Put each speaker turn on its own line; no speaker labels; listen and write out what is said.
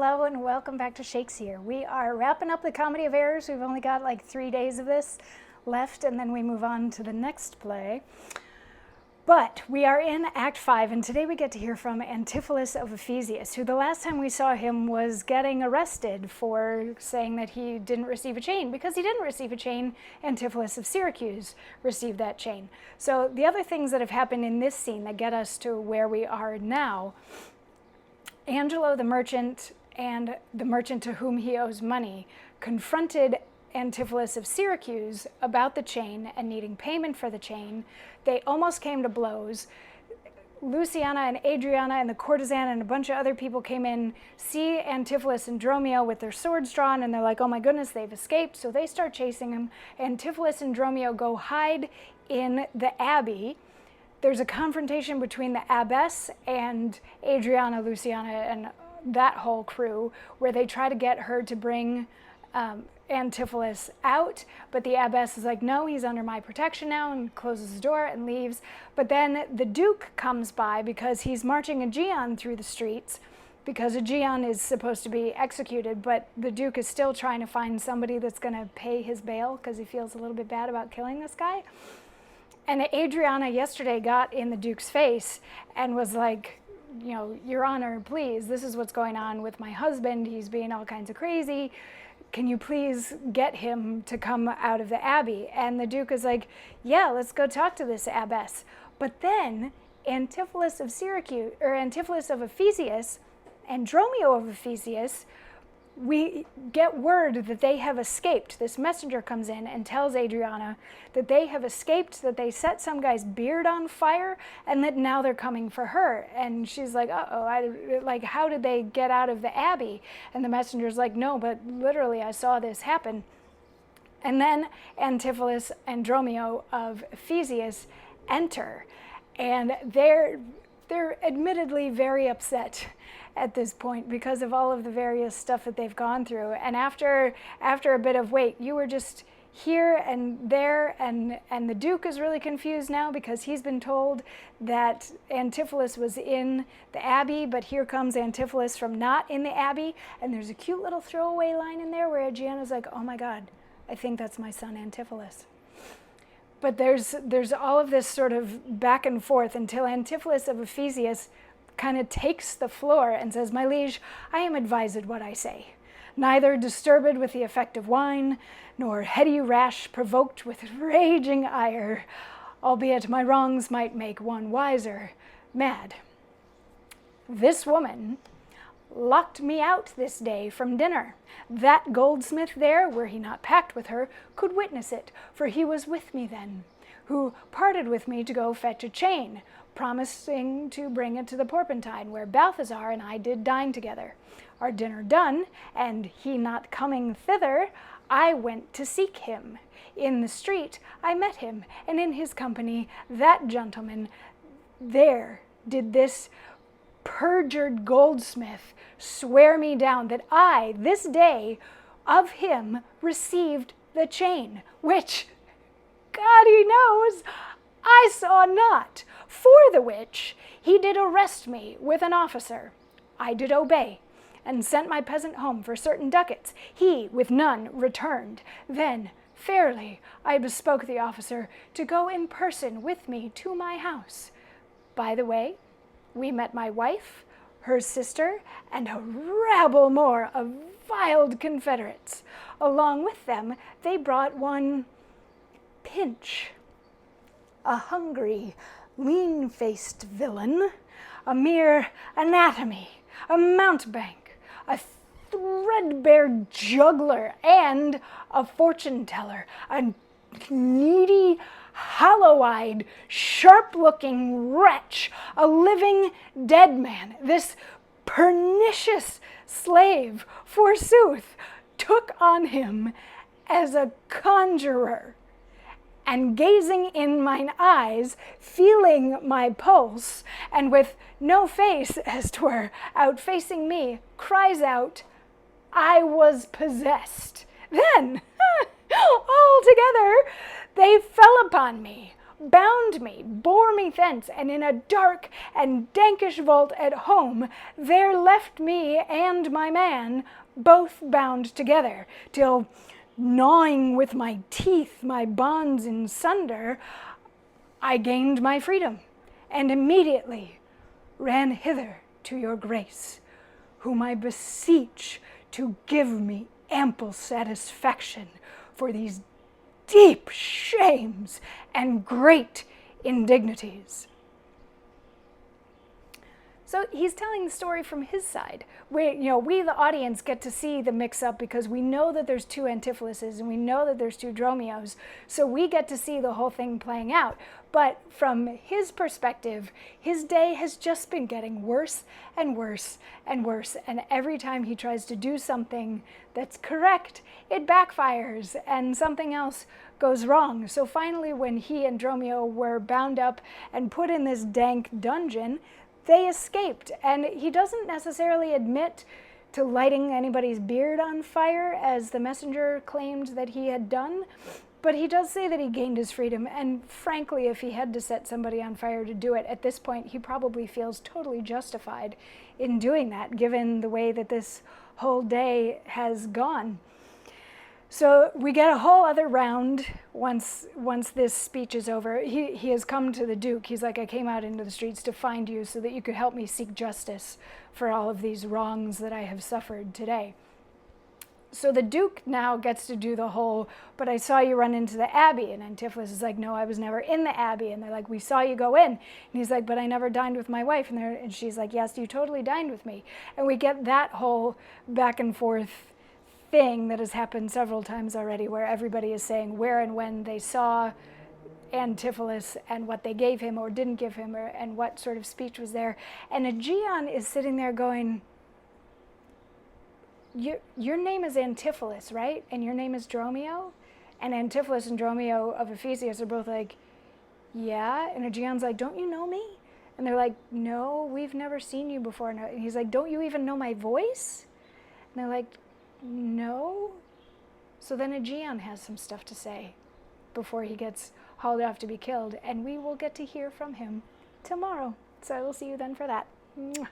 Hello and welcome back to Shakesyear. We are wrapping up the Comedy of Errors. We've only got like 3 days of this left and then we move on to the next play. But we are in Act 5 and today we get to hear from Antipholus of Ephesus, who the last time we saw him was getting arrested for saying that he didn't receive a chain. Because he didn't receive a chain, Antipholus of Syracuse received that chain. So the other things that have happened in this scene that get us to where we are now, Angelo the merchant and the merchant to whom he owes money confronted Antipholus of Syracuse about the chain and needing payment for the chain. They almost came to blows. Luciana and Adriana and the courtesan and a bunch of other people came in, see Antipholus and Dromio with their swords drawn, and they're like, oh my goodness, they've escaped. So they start chasing him. Antipholus and Dromio go hide in the abbey. There's a confrontation between the abbess and Adriana, Luciana, and that whole crew, where they try to get her to bring Antipholus out, but the abbess is like, no, he's under my protection now, and closes the door and leaves. But then the Duke comes by because he's marching Aegeon through the streets, because Aegeon is supposed to be executed, but the Duke is still trying to find somebody that's going to pay his bail because he feels a little bit bad about killing this guy. And Adriana yesterday got in the Duke's face and was like, you know, Your Honor, please, this is what's going on with my husband. He's being all kinds of crazy. Can you please get him to come out of the abbey? And the Duke is like, yeah, let's go talk to this abbess. But then Antipholus of Syracuse, or Antipholus of Ephesus, and Dromio of Ephesus, we get word that they have escaped. This messenger comes in and tells Adriana that they have escaped, that they set some guy's beard on fire, and that now they're coming for her. And she's like, uh-oh, like, how did they get out of the abbey? And the messenger's like, no, but literally I saw this happen. And then Antipholus and Dromio of Ephesus enter, and they're admittedly very upset at this point because of all of the various stuff that they've gone through. And after a bit of wait, you were just here and there, and the Duke is really confused now because he's been told that Antipholus was in the abbey, but here comes Antipholus from not in the abbey. And there's a cute little throwaway line in there where Aegeana's like, oh my God, I think that's my son Antipholus. But there's all of this sort of back and forth until Antipholus of Ephesus kind of takes the floor and says, my liege, I am advised what I say. Neither disturbed with the effect of wine, nor heady rash provoked with raging ire, albeit my wrongs might make one wiser, mad. This woman locked me out this day from dinner. That goldsmith there, were he not packed with her, could witness it, for he was with me then, who parted with me to go fetch a chain, promising to bring it to the Porpentine, where Balthazar and I did dine together. Our dinner done, and he not coming thither, I went to seek him. In the street I met him, and in his company that gentleman there did this perjured goldsmith swear me down that I this day of him received the chain, which, God he knows, I saw not, for the which he did arrest me with an officer. I did obey, and sent my peasant home for certain ducats. He with none returned. Then fairly I bespoke the officer to go in person with me to my house. By the way, we met my wife, her sister, and a rabble more of viled confederates. Along with them they brought one Pinch, a hungry, lean-faced villain, a mere anatomy, a mountebank, a threadbare juggler, and a fortune-teller, a needy, hollow-eyed, sharp-looking wretch, a living dead man. This pernicious slave, forsooth, took on him as a conjurer, and gazing in mine eyes, feeling my pulse, and with no face, as 'twere, outfacing me, cries out, I was possessed. Then, all together, they fell upon me, bound me, bore me thence, and in a dark and dankish vault at home there left me and my man both bound together, till, gnawing with my teeth my bonds in sunder, I gained my freedom, and immediately ran hither to your grace, whom I beseech to give me ample satisfaction for these deep shames and great indignities. So he's telling the story from his side. We, the audience, get to see the mix-up because we know that there's two Antipholuses and we know that there's two Dromios, so we get to see the whole thing playing out. But from his perspective, his day has just been getting worse and worse and worse, and every time he tries to do something that's correct, it backfires and something else goes wrong. So finally, when he and Dromio were bound up and put in this dank dungeon, they escaped, and he doesn't necessarily admit to lighting anybody's beard on fire, as the messenger claimed that he had done, but he does say that he gained his freedom, and frankly, if he had to set somebody on fire to do it, at this point, he probably feels totally justified in doing that, given the way that this whole day has gone. So we get a whole other round once this speech is over. He has come to the Duke. He's like, I came out into the streets to find you so that you could help me seek justice for all of these wrongs that I have suffered today. So the Duke now gets to do the whole, but I saw you run into the Abbey. And Antipholus is like, no, I was never in the Abbey. And they're like, we saw you go in. And he's like, but I never dined with my wife. And she's like, yes, you totally dined with me. And we get that whole back and forth thing that has happened several times already, where everybody is saying where and when they saw Antipholus and what they gave him or didn't give him, and what sort of speech was there. And Aegeon is sitting there going, your name is Antipholus, right? And your name is Dromio? And Antipholus and Dromio of Ephesus are both like, yeah. And Aegeon's like, don't you know me? And they're like, no, we've never seen you before. And he's like, don't you even know my voice? And they're like, no. So then Aegeon has some stuff to say before he gets hauled off to be killed, and we will get to hear from him tomorrow. So I will see you then for that. Mwah.